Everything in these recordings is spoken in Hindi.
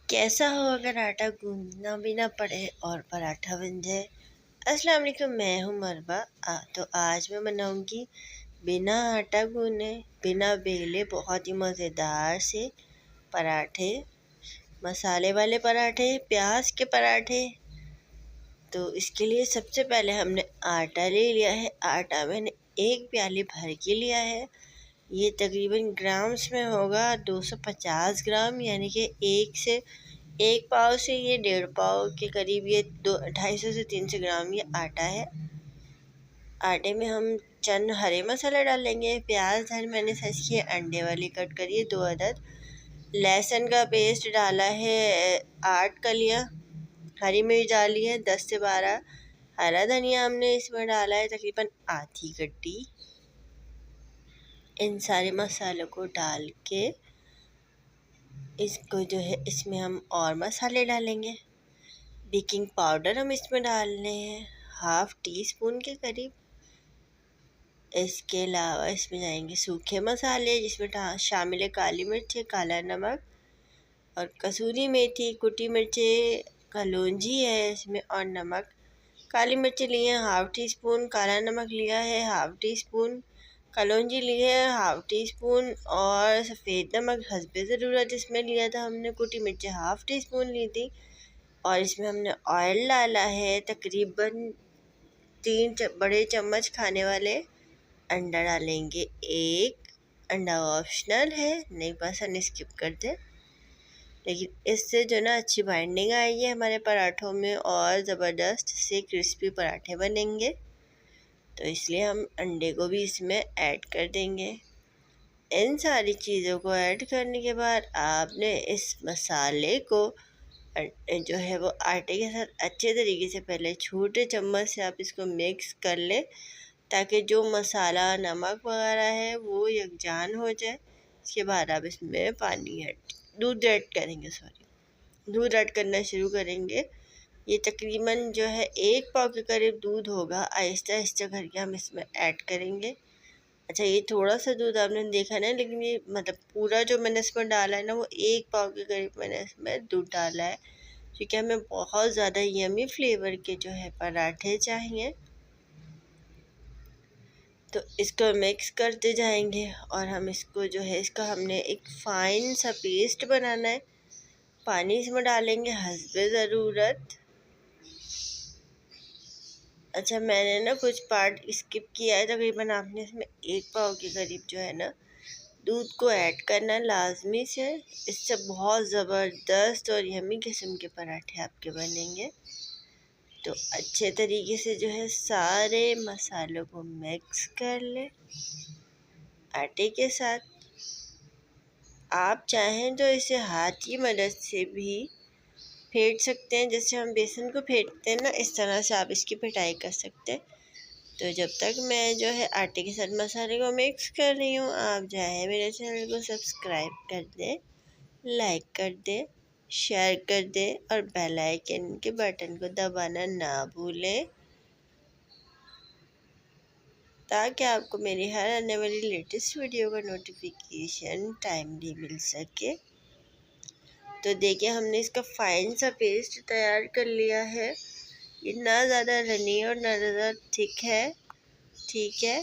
कैसा हो अगर आटा गूंदना भी ना पड़े और पराठा बन जाए। अस्सलाम वालेकुम, मैं हूँ मरवा। तो आज मैं बनाऊंगी बिना आटा गूने, बिना बेले बहुत ही मज़ेदार से पराठे, मसाले वाले पराठे, प्याज के पराठे। तो इसके लिए सबसे पहले हमने आटा ले लिया है। आटा मैंने 1 प्याली भर के लिया है। ये तकरीबन ग्राम्स में होगा 250 ग्राम, यानी कि 1 पाव से ये 1.5 पाव के करीब, ये 250 से 300 ग्राम ये आटा है। आटे में हम चंद हरे मसाला डालेंगे। प्याज धन मैंने सच किए अंडे वाली कट करिए 2 अदद। लहसुन का पेस्ट डाला है 8 कलियाँ। हरी मिर्च डाली है 10 से 12। हरा धनिया हमने इसमें डाला है तकरीबन आधी गड्डी। इन सारे मसालों को डाल के इसको जो है इसमें हम और मसाले डालेंगे। बेकिंग पाउडर हम इसमें डालने हैं 1/2 टीस्पून के करीब। इसके अलावा इसमें जाएंगे सूखे मसाले, जिसमें शामिल है काली मिर्च, काला नमक और कसूरी मेथी, कुटी मिर्चें, कलौंजी है इसमें, और नमक। काली मिर्च लिए हैं 1/2 टीस्पून, काला नमक लिया है 1/2 टीस्पून, कलौंजी ली है 1/2 टीस्पून, और सफ़ेद नमक हस्बे ज़रूरत इसमें लिया था हमने। कुटी मिर्चें 1/2 टीस्पून ली थी। और इसमें हमने ऑयल डाला है तकरीबन 3 बड़े चम्मच खाने वाले। अंडा डालेंगे 1। अंडा ऑप्शनल है, नहीं पसंद स्किप कर दे, लेकिन इससे जो ना अच्छी बाइंडिंग आएगी हमारे पराठों में और ज़बरदस्त से क्रिस्पी पराठे बनेंगे। तो इसलिए हम अंडे को भी इसमें ऐड कर देंगे। इन सारी चीज़ों को ऐड करने के बाद आपने इस मसाले को जो है वो आटे के साथ अच्छे तरीके से पहले छोटे चम्मच से आप इसको मिक्स कर लें, ताकि जो मसाला नमक वगैरह है वो यकजान हो जाए। इसके बाद आप इसमें दूध ऐड करेंगे, दूध ऐड करना शुरू करेंगे। ये तकरीबन जो है 1 पाव के करीब दूध होगा। आहिस्ता आहिस्ता करके हम इसमें ऐड करेंगे। अच्छा, ये थोड़ा सा दूध आपने देखा ना, लेकिन ये मतलब पूरा जो मैंने इसमें डाला है ना, वो 1 पाव के करीब मैंने इसमें दूध डाला है, क्योंकि हमें बहुत ज़्यादा यमी फ्लेवर के जो है पराठे चाहिए। तो इसको मिक्स करते जाएंगे और हम इसको जो है इसका हमने एक फ़ाइन सा पेस्ट बनाना है। पानी इसमें डालेंगे हस्बे ज़रूरत। अच्छा, मैंने ना कुछ पार्ट स्किप किया है। तकरीबन आपने इसमें 1 पाव के करीब जो है ना दूध को ऐड करना लाजमी से। इससे बहुत ज़बरदस्त और यमी किस्म के पराठे आपके बनेंगे। तो अच्छे तरीके से जो है सारे मसालों को मिक्स कर लें आटे के साथ। आप चाहें तो इसे हाथ की मदद से भी फेंट सकते हैं, जैसे हम बेसन को फेंटते हैं ना, इस तरह से आप इसकी पिटाई कर सकते हैं। तो जब तक मैं जो है आटे के साथ मसाले को मिक्स कर रही हूँ, आप जो है मेरे चैनल को सब्सक्राइब कर दें, लाइक कर दें, शेयर कर दें और बेल आइकन के बटन को दबाना ना भूलें, ताकि आपको मेरी हर आने वाली लेटेस्ट वीडियो का नोटिफिकेशन टाइमली मिल सके। तो देखिए, हमने इसका फ़ाइन सा पेस्ट तैयार कर लिया है। ये ना ज़्यादा रनी और ना ज़्यादा थिक है, ठीक है।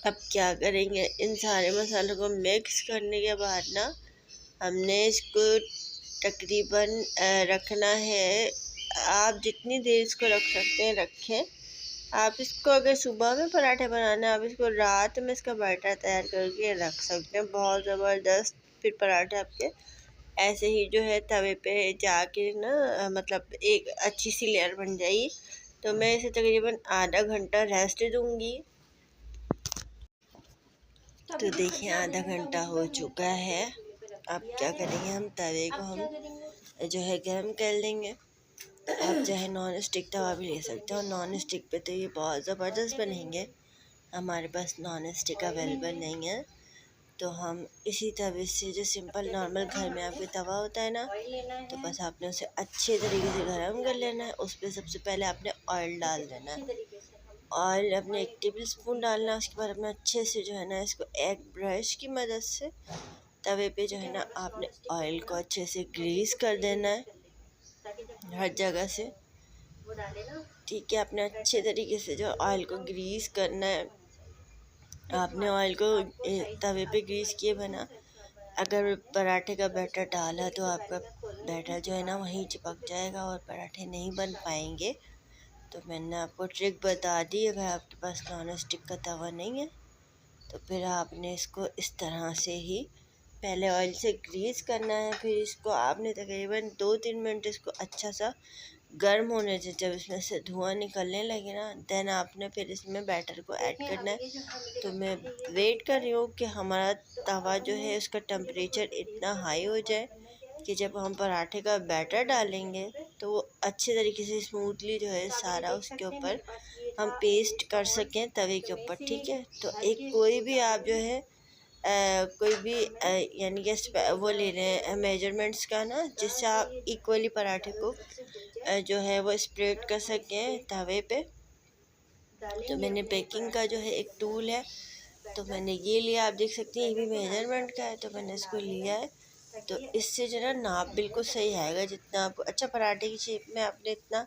अब क्या करेंगे, इन सारे मसालों को मिक्स करने के बाद ना हमने इसको तकरीबन रखना है। आप जितनी देर इसको रख सकते हैं रखें। आप इसको अगर सुबह में पराठे बनाना है, आप इसको रात में इसका बैटर तैयार करके रख सकते हैं। बहुत ज़बरदस्त फिर पराठे आपके ऐसे ही जो है तवे पे जाके ना मतलब एक अच्छी सी लेयर बन जाएगी। तो मैं इसे तकरीबन आधा घंटा रेस्ट दूंगी। तो देखिए, आधा घंटा हो चुका है। अब क्या करेंगे, हम तवे को हम जो है गर्म कर लेंगे। आप चाहे नॉन स्टिक तवा भी ले सकते हो। नॉन स्टिक पे तो ये बहुत ज़बरदस्त बनेंगे। हमारे पास नॉन स्टिक अवेलेबल नहीं है, तो हम इसी तवे से, जो सिंपल नॉर्मल घर में आपके तवा होता है ना, तो बस आपने उसे अच्छे तरीके से गर्म कर लेना है। उस पर सबसे पहले आपने ऑयल डाल देना है। ऑयल अपने 1 टेबल स्पून डालना है। उसके बाद अपना अच्छे से जो है ना इसको एक ब्रश की मदद से तवे पे जो है ना आपने ऑयल को अच्छे से ग्रीस कर देना है हर जगह से। ठीक है, आपने अच्छे तरीके से जो ऑयल को ग्रीस करना है। आपने ऑयल को तवे पे ग्रीस किए बना, अगर पराठे का बैटर डाला तो आपका बैटर जो है ना वहीं चिपक जाएगा और पराठे नहीं बन पाएंगे। तो मैंने आपको ट्रिक बता दी। अगर आपके पास नॉन स्टिक का तवा नहीं है तो फिर आपने इसको इस तरह से ही पहले ऑयल से ग्रीस करना है। फिर इसको आपने तकरीबन 2-3 मिनट इसको अच्छा सा गर्म होने से, जब इसमें से धुआं निकलने लगे ना, देन आपने फिर इसमें बैटर को ऐड करना है। तो मैं वेट कर रही हूँ कि हमारा तवा जो है उसका टेम्परेचर इतना हाई हो जाए कि जब हम पराठे का बैटर डालेंगे तो वो अच्छे तरीके से स्मूथली जो है सारा उसके ऊपर हम पेस्ट कर सकें तवे के ऊपर। ठीक है, तो एक कोई भी आप जो है कोई भी यानी कि वो ले रहे हैं मेजरमेंट्स का ना, जिससे आप इक्वली पराठे को जो है वो स्प्रेड कर सकें तवे पे। तो मैंने बेकिंग का जो है एक टूल है, तो मैंने ये लिया। आप देख सकते हैं ये भी मेजरमेंट का है, तो मैंने इसको लिया है। तो इससे जो है ना नाप बिल्कुल सही आएगा। जितना आप अच्छा पराठे की शेप में आपने इतना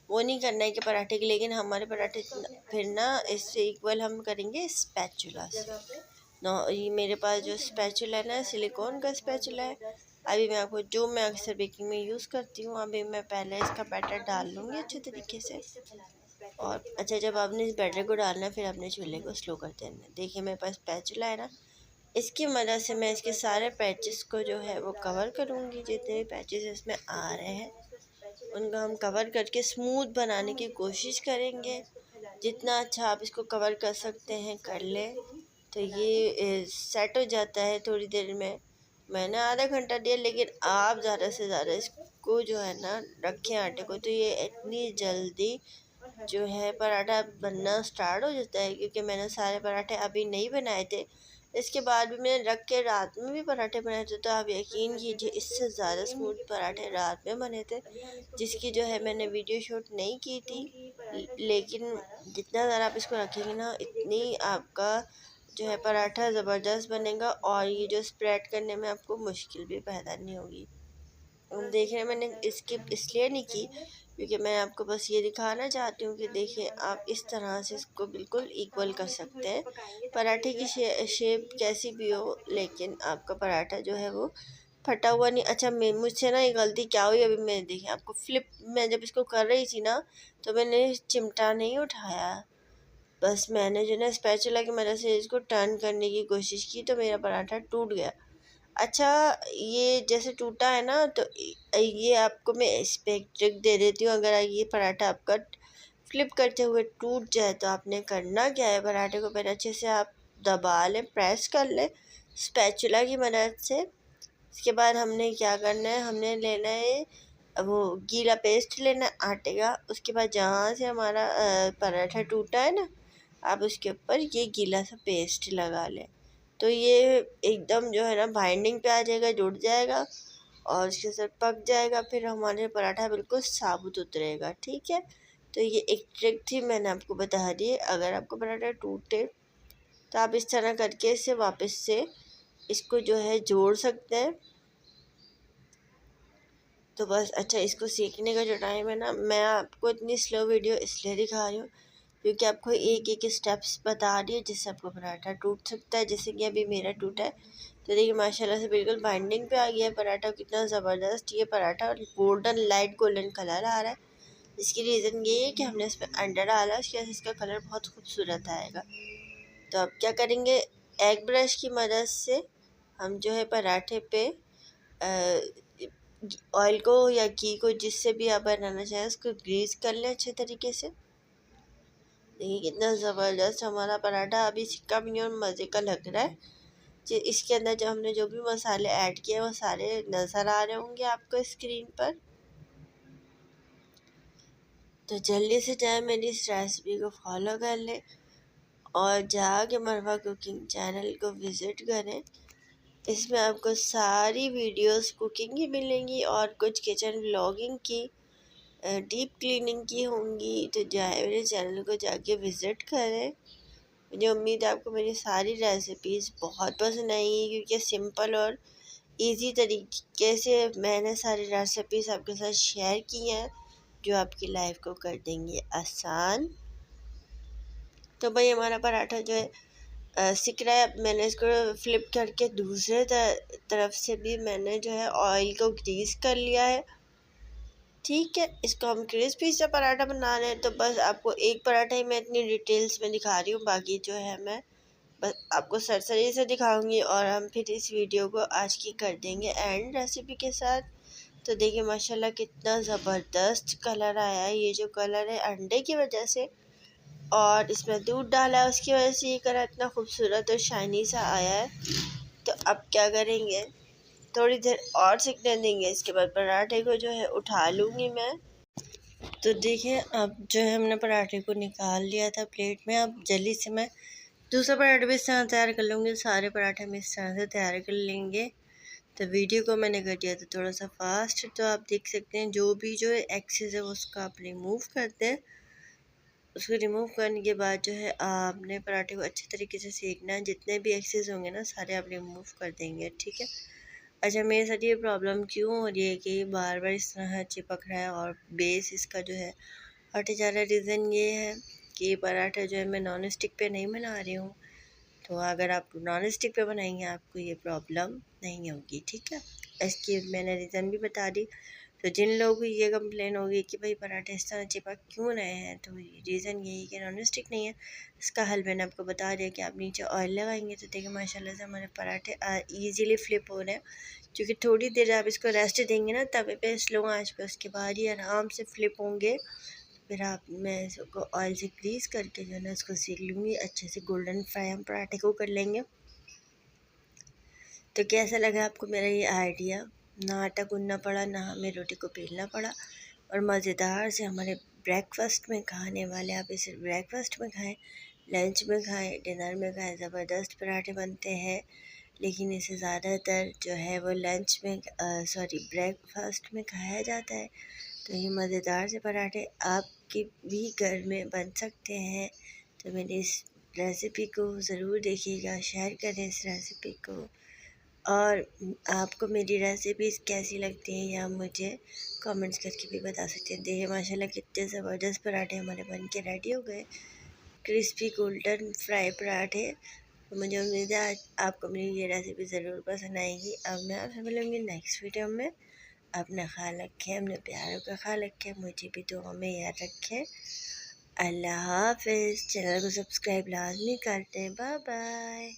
वो नहीं करना है कि पराठे की, लेकिन हमारे पराठे फिर ना इससे इक्वल हम करेंगे स्पैचुला से। नो, ये मेरे पास जो स्पैचुला है ना सिलिकॉन का स्पैचुला है। अभी मैं आपको जो मैं अक्सर बेकिंग में यूज़ करती हूँ, अभी मैं पहले इसका बैटर डाल लूँगी अच्छे तरीके से। और अच्छा, जब आपने इस बैटर को डालना है फिर आपने चूल्हे को स्लो कर देना है। देखिए मेरे पास स्पैचुला है ना, इसकी मदद से मैं इसके सारे पैचेस को जो है वो कवर करूँगी। जितने भी पैचेस इसमें आ रहे हैं उनको हम कवर करके स्मूथ बनाने की कोशिश करेंगे। जितना अच्छा आप इसको कवर कर सकते हैं कर लें। तो ये सेट हो जाता है थोड़ी देर में। मैंने आधा घंटा दिया, लेकिन आप ज़्यादा से ज़्यादा इसको जो है ना रखें आटे को, तो ये इतनी जल्दी जो है पराठा बनना स्टार्ट हो जाता है। क्योंकि मैंने सारे पराठे अभी नहीं बनाए थे, इसके बाद भी मैंने रख के रात में भी पराठे बनाए थे। तो आप यकीन कीजिए इससे ज़्यादा स्मूथ पराठे रात में बने थे, जिसकी जो है मैंने वीडियो शूट नहीं की थी। लेकिन जितना ज़्यादा आप इसको रखेंगे ना, इतनी आपका जो है पराठा ज़बरदस्त बनेगा और ये जो स्प्रेड करने में आपको मुश्किल भी पैदा नहीं होगी। देख रहे मैंने स्किप इसलिए नहीं की क्योंकि मैं आपको बस ये दिखाना चाहती हूँ कि देखिए आप इस तरह से इसको बिल्कुल इक्वल कर सकते हैं। पराठे की शेप कैसी भी हो, लेकिन आपका पराठा जो है वो फटा हुआ नहीं। अच्छा, मैं मुझसे ना ये गलती क्या हुई, अभी मैं देखिए आपको फ्लिप, मैं जब इसको कर रही थी ना तो मैंने चिमटा नहीं उठाया, बस मैंने जो ना स्पैचुला की मदद से इसको टर्न करने की कोशिश की तो मेरा पराठा टूट गया। अच्छा, ये जैसे टूटा है ना, तो ये आपको मैं इस पे एक ट्रिक दे देती हूँ। अगर ये पराठा आपका फ्लिप करते हुए टूट जाए तो आपने करना क्या है, पराठे को पहले अच्छे से आप दबा लें, प्रेस कर लें स्पैचुला की मदद से। इसके बाद हमने क्या करना है, हमने लेना है वो गीला पेस्ट लेना है आटे का। उसके बाद जहाँ से हमारा पराठा टूटा है ना, आप उसके ऊपर ये गीला सा पेस्ट लगा लें। तो ये एकदम जो है ना बाइंडिंग पे आ जाएगा, जुड़ जाएगा और उसके साथ पक जाएगा। फिर हमारे पराठा बिल्कुल साबुत उतरेगा। ठीक है, तो ये एक ट्रिक थी, मैंने आपको बता दी। अगर आपको पराठा टूटे तो आप इस तरह करके इसे वापस से इसको जो है जोड़ सकते हैं। तो बस अच्छा, इसको सीखने का जो टाइम है ना, मैं आपको इतनी स्लो वीडियो इसलिए दिखा रही हूँ क्योंकि आपको एक एक स्टेप्स बता रही है जिससे आपको पराठा टूट सकता है। जैसे कि अभी मेरा टूटा है, तो देखिए माशाल्लाह से बिल्कुल बाइंडिंग पे आ गया है पराठा। कितना ज़बरदस्त ये पराठा और गोल्डन लाइट गोल्डन कलर आ रहा है। इसकी रीज़न ये है कि हमने इसमें अंडा डाला, उसकी वजह से इसका कलर बहुत खूबसूरत आएगा। तो अब क्या करेंगे, एग ब्रश की मदद से हम जो है पराठे पे ऑयल को या घी को, जिससे भी आप बनाना चाहें, उसको ग्रीस कर लें अच्छे तरीके से। देखिए कितना ज़बरदस्त हमारा पराठा अभी सिक्का भी और मज़े का लग रहा है। जी, इसके अंदर जो हमने जो भी मसाले ऐड किए वो सारे नज़र आ रहे होंगे आपको स्क्रीन पर। तो जल्दी से जाए मेरी इस रेसिपी को फॉलो कर लें और जाके मरवा कुकिंग चैनल को विज़िट करें। इसमें आपको सारी वीडियोस कुकिंग की मिलेंगी और कुछ किचन व्लॉगिंग की, डीप क्लीनिंग की होंगी। तो जाए मेरे चैनल को जाके विज़िट करें। मुझे उम्मीद है आपको मेरी सारी रेसिपीज़ बहुत पसंद आएंगी क्योंकि सिंपल और इजी तरीके से मैंने सारी रेसिपीज आपके साथ शेयर की हैं जो आपकी लाइफ को कर देंगी आसान। तो भाई हमारा पराठा जो है सिक रहा है। अब मैंने इसको फ्लिप करके दूसरे तरफ से भी मैंने जो है ऑयल को ग्रीस कर लिया है। ठीक है, इसको हम क्रिस्पी सा पराठा बना रहे हैं। तो बस आपको एक पराठा ही मैं इतनी डिटेल्स में दिखा रही हूँ, बाकी जो है मैं बस आपको सरसरी से दिखाऊंगी। और हम फिर इस वीडियो को आज की कर देंगे एंड रेसिपी के साथ। तो देखिए माशाल्लाह कितना ज़बरदस्त कलर आया है। ये जो कलर है अंडे की वजह से और इसमें दूध डाला है उसकी वजह से ये कलर इतना खूबसूरत और शाइनी सा आया है। तो अब क्या करेंगे, थोड़ी देर और सिकने देंगे। इसके बाद पराठे को जो है उठा लूँगी मैं। तो देखिए अब जो है हमने पराठे को निकाल लिया था प्लेट में। अब जल्दी से मैं दूसरा पराठा भी इस तरह तैयार कर लूँगी। सारे पराठे हम इस तरह से तैयार कर लेंगे। तो वीडियो को मैंने कर दिया था थोड़ा सा फास्ट। तो आप देख सकते हैं जो भी जो एक्सेस है उसका आप रिमूव करते हैं। उसको रिमूव करने के बाद जो है आपने पराठे को अच्छे तरीके से सेकना है। जितने भी एक्सेस होंगे ना सारे आप रिमूव कर देंगे। ठीक है। अच्छा मेरे साथ ये प्रॉब्लम क्यों हो रही है कि बार बार इस तरह चिपक रहा है और बेस इसका जो है हट जा रहा है। रीज़न ये है कि ये पराठा जो है मैं नॉन स्टिक पे नहीं बना रही हूँ। तो अगर आप नॉन स्टिक पे बनाएंगे आपको ये प्रॉब्लम नहीं होगी। ठीक है, इसकी मैंने रीज़न भी बता दी। तो जिन लोगों को ये कंप्लेन होगी कि भाई पराठे इस तरह चिपक क्यों रहे हैं, तो रीज़न यही कि नॉन स्टिक नहीं है। इसका हल मैंने आपको बता दिया कि आप नीचे ऑयल लगाएंगे तो देखिए माशाल्लाह से हमारे पराठे ईजीली फ्लिप हो रहे हैं। क्योंकि थोड़ी देर आप इसको रेस्ट देंगे ना तवे पे स्लो आंच पे, उसके बाद ही आराम से फ्लिप होंगे। फिर आप मैं इसको ऑयल से ग्रीस करके जो है ना इसको सेक लूँगी अच्छे से। गोल्डन फ्राई हम पराठे को कर लेंगे। तो कैसा लगा आपको मेरा ये आइडिया? ना आटा गूंदना पड़ा, ना हमें रोटी को बेलना पड़ा और मज़ेदार से हमारे ब्रेकफास्ट में खाने वाले। आप इसे ब्रेकफास्ट में खाएं, लंच में खाएं, डिनर में खाएं। ज़बरदस्त पराठे बनते हैं। लेकिन इसे ज़्यादातर जो है वो लंच में ब्रेकफास्ट में खाया जाता है। तो ये मज़ेदार से पराठे आपके भी घर में बन सकते हैं। तो मेरी इस रेसिपी को ज़रूर देखिएगा, शेयर करें इस रेसिपी को। और आपको मेरी रेसिपीज़ कैसी लगती हैं या मुझे कमेंट्स करके भी बता सकते हैं। देखिए माशाल्लाह कितने ज़बरदस्त पराठे हमारे बन के रेडी हो गए, क्रिस्पी गोल्डन फ्राई पराठे। तो मुझे उम्मीद है आज आपको मेरी ये रेसिपी ज़रूर पसंद आएगी। अब मैं आपसे मिलूँगी नेक्स्ट वीडियो में। अपना ख्याल रखें, अपने प्यारों का ख्याल रखें, मुझे भी दुआ में याद रखें। अल्लाह हाफ़िज़। चैनल को सब्सक्राइब लाज़मी करते हैं। Bye bye.